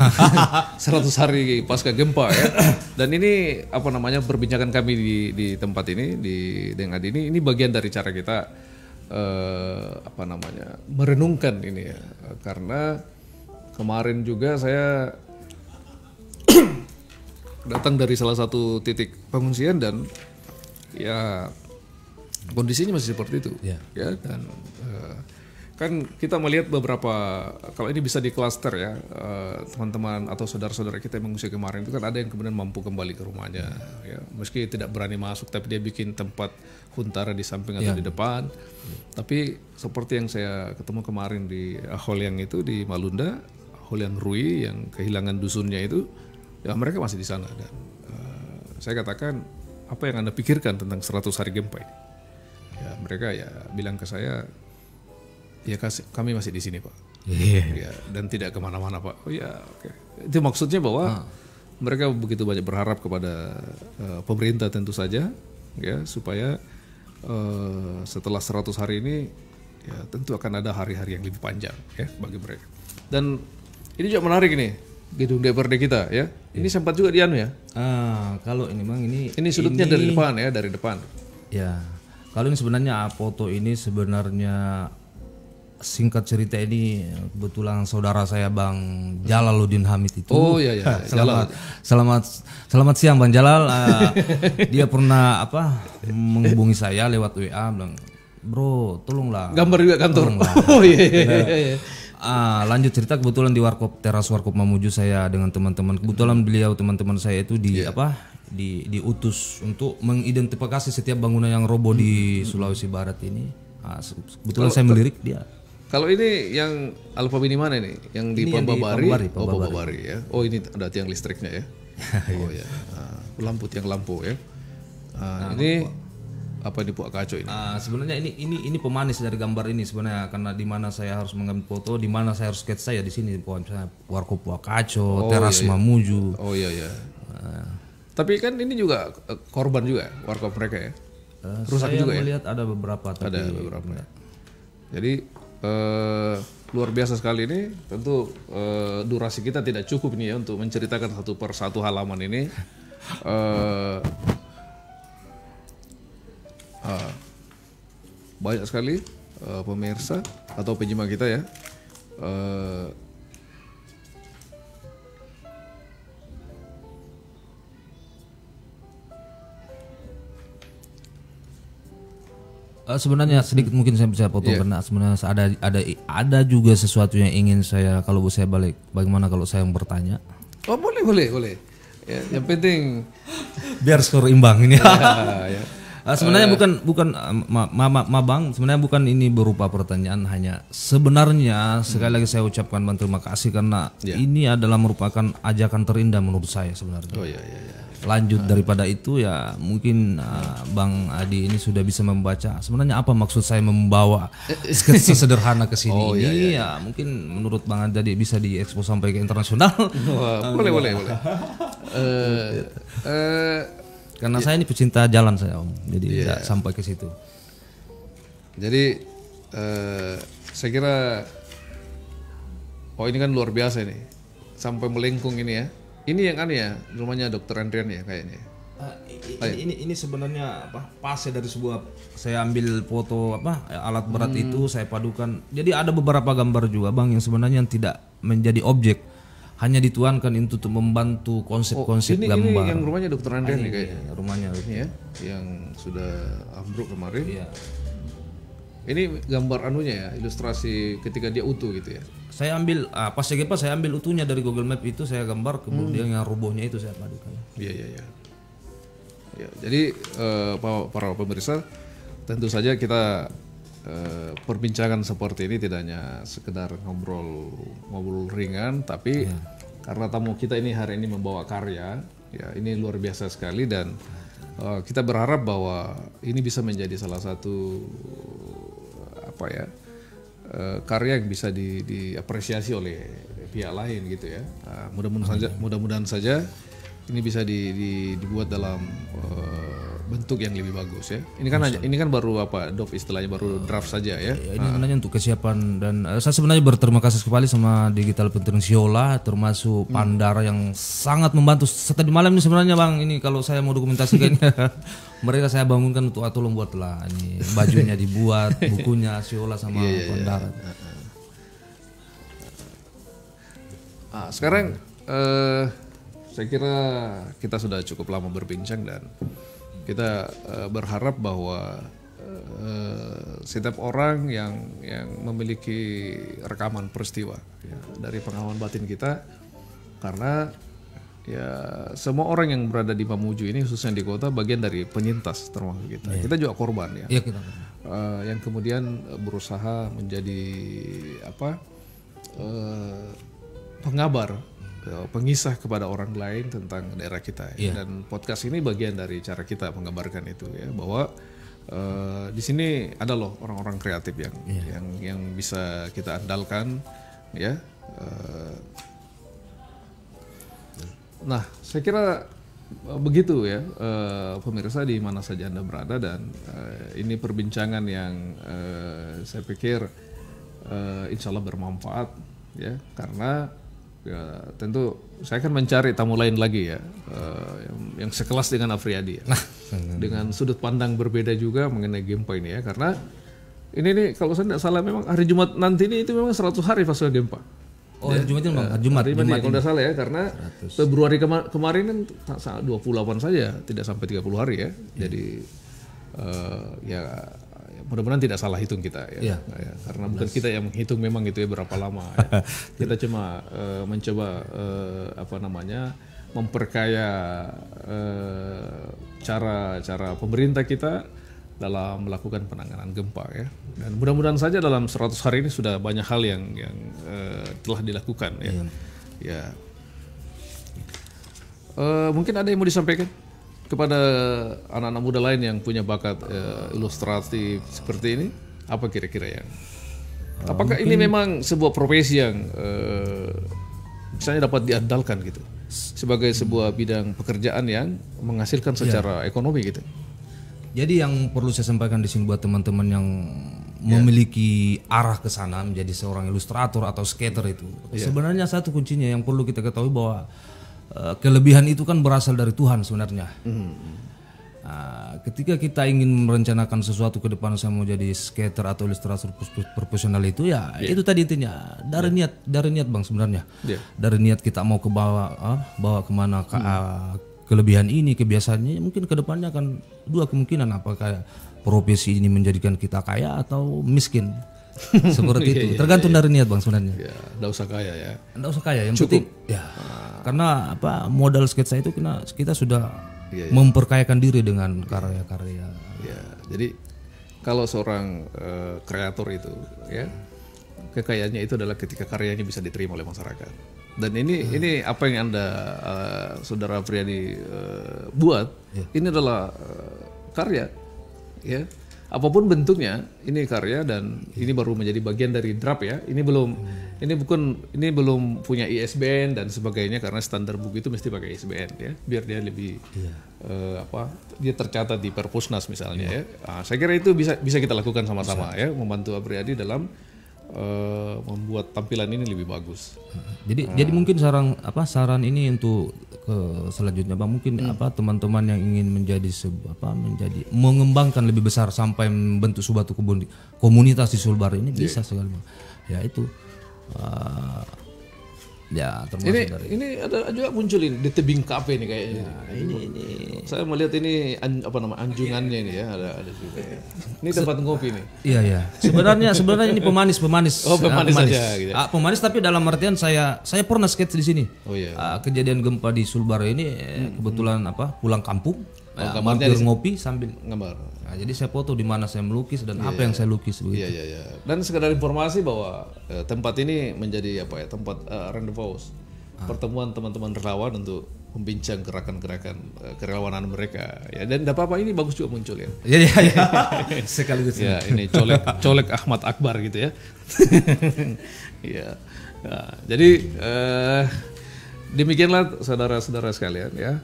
100 hari pasca gempa ya. Dan ini perbincangan kami di tempat ini di Deng Adi ini bagian dari cara kita merenungkan ini ya. Karena kemarin juga saya datang dari salah satu titik pengungsian dan ya kondisinya masih seperti itu ya dan kan kita melihat beberapa, kalau ini bisa di klaster ya, teman-teman atau saudara-saudara kita yang mengungsi kemarin itu kan ada yang kemudian mampu kembali ke rumahnya, ya meski tidak berani masuk, tapi dia bikin tempat huntara di samping atau di depan. Tapi seperti yang saya ketemu kemarin di Holiang itu di Malunda, Holiang Rui yang kehilangan dusunnya itu, ya mereka masih di sana. Dan saya katakan, apa yang Anda pikirkan tentang 100 hari gempa ini? Ya mereka ya bilang ke saya, ya kami masih di sini Pak, ya, dan tidak kemana-mana Pak. Oh ya, oke. Itu maksudnya bahwa mereka begitu banyak berharap kepada pemerintah tentu saja, ya supaya setelah 100 hari ini, ya tentu akan ada hari-hari yang lebih panjang ya bagi mereka. Dan ini juga menarik nih gedung DPRD kita ya. Ini sempat juga dianu ya. Kalau ini Bang ini sudutnya dari depan ya, dari depan. Ya, kalau ini sebenarnya foto ini sebenarnya singkat cerita ini kebetulan saudara saya Bang Jalaluddin Hamid itu. Oh iya. Selamat siang Bang Jalal. Dia pernah menghubungi saya lewat WA bilang, "Bro, tolonglah." Gambar juga kantor. Oh iya. Lanjut cerita, kebetulan di teras Warkop Mamuju saya dengan teman-teman. Kebetulan beliau teman-teman saya itu diutus untuk mengidentifikasi setiap bangunan yang roboh di Sulawesi Barat ini. Kebetulan saya melirik dia. Kalau ini yang Alfa Bini mana ini? Yang di Pababari? Oh Pababari ya. Oh ini ada tiang listriknya ya. Oh ya. Tiang lampu ya. Ini apa ini Puak Kaco ini? Sebenarnya ini pemanis dari gambar ini sebenarnya, karena di mana saya harus mengambil foto, di mana saya harus sketsa ya di sini, misalnya Warkop Puak Kaco, teras Mamuju. Oh iya. Tapi kan ini juga korban juga warkop mereka ya. Rusak saya juga ya. Melihat ada beberapa. Ada beberapa. Ya. Jadi luar biasa sekali ini. Tentu durasi kita tidak cukup nih ya untuk menceritakan satu per satu halaman ini. Banyak sekali pemirsa atau penyimak kita ya. Sebenarnya sedikit mungkin saya bisa potong karena sebenarnya ada juga sesuatu yang ingin saya, kalau saya balik, bagaimana kalau saya bertanya? Oh boleh. Ya, yang penting biar skor imbang ini. ya. Sebenarnya bukan Bang, sebenarnya bukan ini berupa pertanyaan, hanya sebenarnya sekali lagi saya ucapkan Bang terima kasih karena ini adalah merupakan ajakan terindah menurut saya sebenarnya. Oh iya. Lanjut daripada itu ya mungkin Bang Adi ini sudah bisa membaca sebenarnya apa maksud saya membawa sketsa sederhana ke sini. Ya mungkin menurut Bang Adi bisa diekspos sampai ke internasional. Boleh. Karena saya ini pecinta jalan saya Om, jadi tidak sampai ke situ. Jadi saya kira ini kan luar biasa nih, sampai melengkung ini ya. Ini yang aneh ya, rumahnya Dokter Andrian ya kayaknya. Ini sebenarnya pasnya dari sebuah, saya ambil foto alat berat itu saya padukan. Jadi ada beberapa gambar juga Bang yang sebenarnya tidak menjadi objek, hanya dituankan untuk membantu konsep-konsep gambar. Ini yang rumahnya Dokter Andrian nih kayaknya. Rumahnya ini ya, yang sudah ambruk kemarin. Iya. Ini gambar anunya ya, ilustrasi ketika dia utuh gitu ya. Saya ambil pas saya ambil utuhnya dari Google Map itu, saya gambar, kemudian yang robohnya itu saya padukan. Iya. Ya, jadi para pemirsa, tentu saja kita perbincangan seperti ini tidak hanya sekedar ngobrol ringan, tapi karena tamu kita ini hari ini membawa karya, ya ini luar biasa sekali dan kita berharap bahwa ini bisa menjadi salah satu karya yang bisa diapresiasi oleh pihak lain gitu ya. Mudah-mudahan saja ini bisa dibuat dalam bentuk yang lebih bagus ya. Ini kan baru istilahnya baru draft saja ya. Ini sebenarnya untuk kesiapan dan saya sebenarnya berterima kasih sekali sama Digital Printing Siola, termasuk Pandara yang sangat membantu. Tadi malam ini sebenarnya Bang, ini kalau saya mau dokumentasikan mereka saya bangunkan untuk tolong buatlah ini bajunya dibuat, bukunya Siola sama Pandara. Sekarang saya kira kita sudah cukup lama berbincang dan kita berharap bahwa setiap orang yang memiliki rekaman peristiwa ya, dari pengalaman batin kita, karena ya semua orang yang berada di Mamuju ini khususnya di kota bagian dari penyintas termasuk kita. Kita juga korban ya. Iya, kita. Yang kemudian berusaha menjadi pengabar, pengisah kepada orang lain tentang daerah kita. Ya. Dan podcast ini bagian dari cara kita mengabarkan itu ya, bahwa di sini ada loh orang-orang kreatif yang bisa kita andalkan ya. Nah, saya kira begitu ya, pemirsa di mana saja Anda berada, dan ini perbincangan yang saya pikir insya Allah bermanfaat ya, karena ya, tentu saya akan mencari tamu lain lagi ya, yang sekelas dengan Afriyadi ya, dengan sudut pandang berbeda juga mengenai Gempa ini ya, karena ini nih kalau saya tidak salah memang hari Jumat nanti ini itu memang 100 hari pasca Gempa. Oh, ya, Jumat itu Bang, Jumat kalau tidak salah ya, karena 100. Februari kemarin kan 28 saja, tidak sampai 30 hari ya. Jadi ya mudah-mudahan tidak salah hitung kita ya. Ya, karena bukan kita yang menghitung memang itu ya berapa lama ya. Kita cuma mencoba memperkaya cara pemerintah kita dalam melakukan penanganan gempa ya. Dan mudah-mudahan saja dalam 100 hari ini sudah banyak hal yang telah dilakukan ya. Ya. Mungkin ada yang mau disampaikan kepada anak-anak muda lain yang punya bakat ilustratif seperti ini, apa kira-kira yang? Apakah ini memang sebuah profesi yang misalnya dapat diandalkan gitu sebagai sebuah bidang pekerjaan yang menghasilkan secara ekonomi gitu? Jadi yang perlu saya sampaikan di sini buat teman-teman yang memiliki arah ke sana menjadi seorang ilustrator atau skater itu, sebenarnya satu kuncinya yang perlu kita ketahui bahwa kelebihan itu kan berasal dari Tuhan sebenarnya. Ketika kita ingin merencanakan sesuatu ke depan, saya mau jadi skater atau ilustrator profesional itu ya itu tadi intinya dari niat Bang sebenarnya. Dari niat kita mau bawa kemana kelebihan ini, kebiasaannya, mungkin kedepannya akan dua kemungkinan, apakah profesi ini menjadikan kita kaya atau miskin. Seperti itu, tergantung dari niat Bang sebenarnya. Nggak usah kaya ya. Nggak usah kaya, yang penting ya. Karena modal sketsa itu kita sudah memperkayakan diri dengan karya-karya. Ya, jadi kalau seorang kreator itu ya, kekayaannya itu adalah ketika karyanya bisa diterima oleh masyarakat. Dan ini apa yang Anda Saudara Afriyadi buat, ini adalah karya ya. Apapun bentuknya, ini karya, dan ini baru menjadi bagian dari draft ya. Ini belum punya ISBN dan sebagainya, karena standar buku itu mesti pakai ISBN ya, biar dia lebih dia tercatat di Perpusnas misalnya ya. Saya kira itu bisa kita lakukan sama-sama ya, membantu Afriyadi dalam membuat tampilan ini lebih bagus. Jadi mungkin saran ini untuk selanjutnya Bang, mungkin teman-teman yang ingin menjadi mengembangkan lebih besar sampai membentuk suatu komunitas di Sulbar ini bisa sekali Bang. Ya itu ya termasuk ini ada juga muncul ini di tebing kafe nih kayaknya. Ini saya melihat ini anjungannya ini ya, ada juga ya. Ini tempat ngopi nih. Iya. Sebenarnya ini pemanis. Oh, pemanis saja gitu. Pemanis, tapi dalam artian saya pernah sketch di sini. Oh iya. Kejadian gempa di Sulbar ini kebetulan pulang kampung, mampir ngopi sambil gambar. Nah, jadi saya foto di mana saya melukis dan apa yang saya lukis begitu. Iya. Dan sekedar informasi bahwa tempat ini menjadi tempat rendezvous, pertemuan teman-teman relawan untuk membincang gerakan-gerakan kerelawanan mereka. Ya, dan tidak apa-apa, ini bagus juga muncul ya. Iya. Sekaligus. Ya, ini colek Ahmad Akbar gitu ya. Iya. Nah, jadi demikianlah saudara-saudara sekalian ya.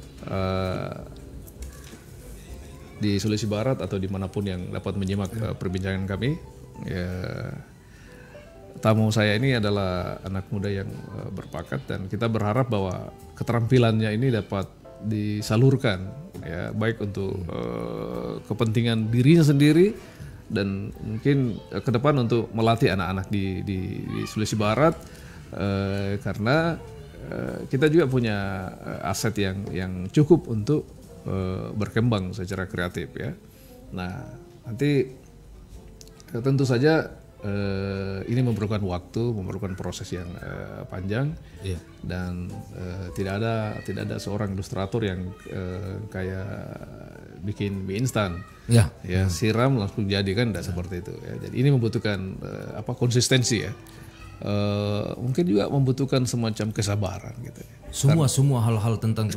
Di Sulawesi Barat atau dimanapun yang dapat menyimak perbincangan kami ya, tamu saya ini adalah anak muda yang berbakat, dan kita berharap bahwa keterampilannya ini dapat disalurkan ya, baik untuk kepentingan dirinya sendiri dan mungkin ke depan untuk melatih anak-anak di Sulawesi Barat, karena kita juga punya aset yang cukup untuk berkembang secara kreatif ya. Nah, nanti tentu saja ini memerlukan waktu, memerlukan proses yang panjang, dan tidak ada seorang ilustrator yang kayak bikin mie instan, ya siram langsung jadi kan, tidak seperti itu. Ya. Jadi ini membutuhkan konsistensi ya. Mungkin juga membutuhkan semacam kesabaran gitu. Semua hal-hal tentang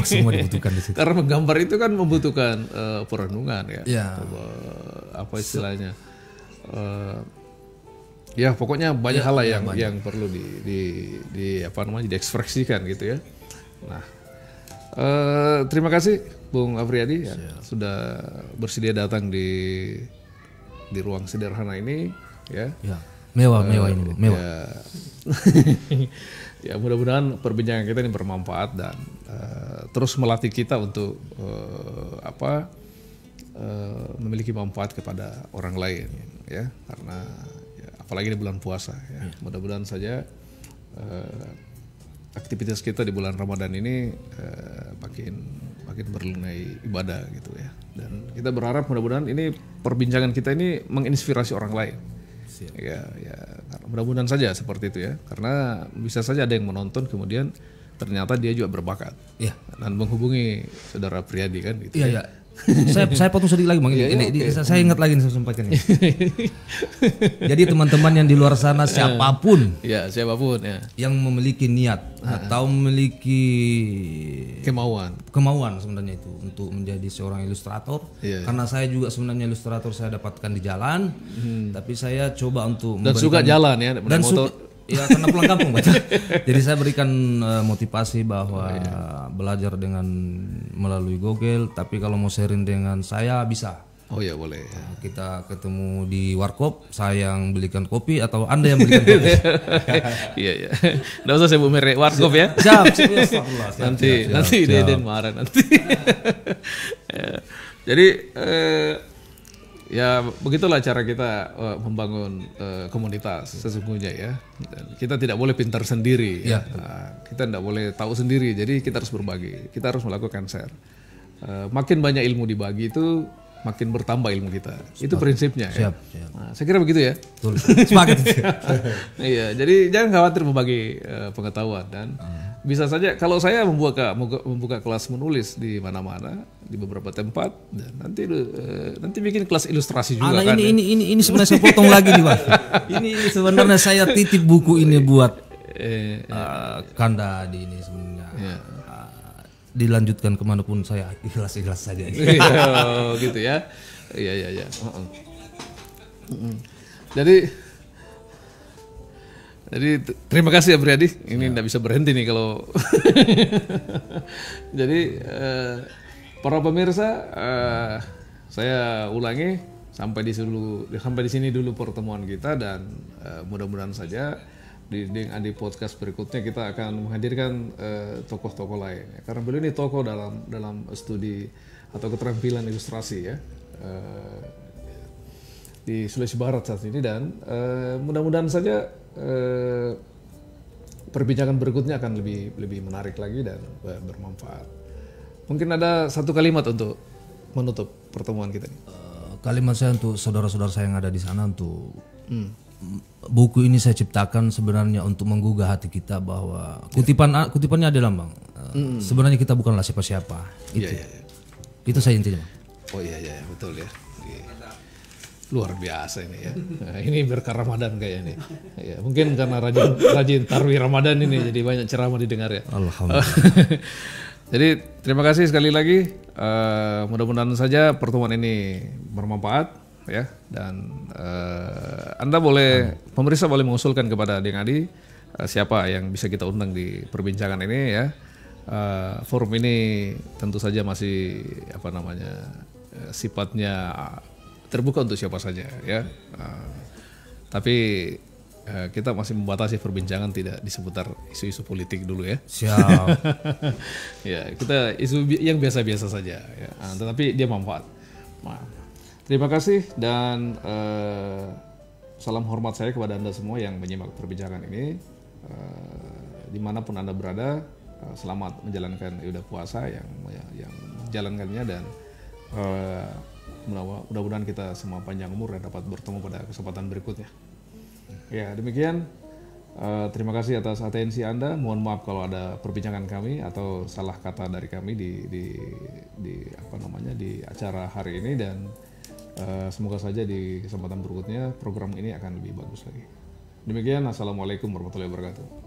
semua dibutuhkan di situ. Karena menggambar itu kan membutuhkan perenungan ya. Apa istilahnya? Ya pokoknya banyak hal yang perlu diekspresikan gitu ya. Nah, terima kasih Bung Afriyadi ya, sudah bersedia datang di ruang sederhana ini ya. Mewah ini, mewah. Ya mudah-mudahan perbincangan kita ini bermanfaat dan terus melatih kita untuk memiliki manfaat kepada orang lain ya, karena ya, apalagi di bulan puasa ya. Mudah-mudahan saja aktivitas kita di bulan Ramadan ini makin berlunai ibadah gitu ya, dan kita berharap mudah-mudahan ini perbincangan kita ini menginspirasi orang lain. Ya, mudah-mudahan saja seperti itu ya, karena bisa saja ada yang menonton kemudian ternyata dia juga berbakat dan menghubungi saudara Priyadi kan gitu. Iya. Saya potong sedikit lagi Bang. Saya ingat lagi saya sampaikan ini. Jadi teman-teman yang di luar sana siapapun ya yang memiliki niat atau memiliki kemauan sebenarnya itu untuk menjadi seorang ilustrator, karena saya juga sebenarnya ilustrator saya dapatkan di jalan, tapi saya coba untuk dan suka jalan ya dan ya karena pulang kampung betul. Jadi saya berikan motivasi bahwa belajar dengan melalui Google, tapi kalau mau sharing dengan saya bisa. Oh ya boleh. Kita ketemu di warkop, saya yang belikan kopi atau Anda yang belikan kopi. Iya. Nggak usah sebut merek warkop ya. Siap. Nanti Deden marah nanti. Jadi ya begitulah cara kita membangun komunitas sesungguhnya ya. Dan kita tidak boleh pintar sendiri ya. Kita tidak boleh tahu sendiri, jadi kita harus berbagi, kita harus melakukan share. Makin banyak ilmu dibagi itu makin bertambah ilmu kita. Itu prinsipnya ya. Nah, saya kira begitu ya. Betul. Semangat itu. Iya, jadi jangan khawatir membagi pengetahuan, dan bisa saja kalau saya membuka kelas menulis di mana-mana, di beberapa tempat, dan nanti bikin kelas ilustrasi juga kan. Ini sebenarnya saya potong lagi nih, Pak. Ini sebenarnya saya titip buku ini buat Kanda di ini sebenarnya. Dilanjutkan kemanapun saya ikhlas saja. Gitu ya. Iya. Jadi terima kasih ya Priyadi. Ini tidak bisa berhenti nih kalau. Jadi para pemirsa, saya ulangi sampai di sini dulu pertemuan kita, dan mudah-mudahan saja di podcast berikutnya kita akan menghadirkan tokoh-tokoh lain ya. Karena beliau ini tokoh dalam studi atau keterampilan ilustrasi ya, di Sulawesi Barat saat ini, dan mudah-mudahan saja perbincangan berikutnya akan lebih menarik lagi dan bermanfaat. Mungkin ada satu kalimat untuk menutup pertemuan kita ini. Kalimat saya untuk saudara-saudara saya yang ada di sana, untuk buku ini saya ciptakan sebenarnya untuk menggugah hati kita bahwa kutipannya adalah Bang, sebenarnya kita bukanlah siapa-siapa. Itu saya intinya. Oh iya betul ya. Luar biasa ini ya. Nah, ini berkah Ramadan kayaknya nih. Ya, mungkin karena rajin tarwih Ramadan ini jadi banyak ceramah didengar ya. Alhamdulillah. Jadi terima kasih sekali lagi. Mudah-mudahan saja pertemuan ini bermanfaat ya, dan Anda pemirsa boleh mengusulkan kepada Deng Adi siapa yang bisa kita undang di perbincangan ini ya. Forum ini tentu saja masih sifatnya terbuka untuk siapa saja ya. Tapi kita masih membatasi perbincangan tidak di seputar isu-isu politik dulu ya. Siap. Ya, kita isu yang biasa-biasa saja ya. Tetapi dia manfaat. Nah, terima kasih, dan salam hormat saya kepada Anda semua yang menyimak perbincangan ini. Dimanapun Anda berada, selamat menjalankan ibadah puasa yang menjalankannya, dan Mudah-mudahan kita semua panjang umur dan dapat bertemu pada kesempatan berikutnya. Ya, demikian. Terima kasih atas atensi Anda. Mohon maaf kalau ada perbincangan kami atau salah kata dari kami di acara hari ini, dan semoga saja di kesempatan berikutnya program ini akan lebih bagus lagi. Demikian, assalamualaikum warahmatullahi wabarakatuh.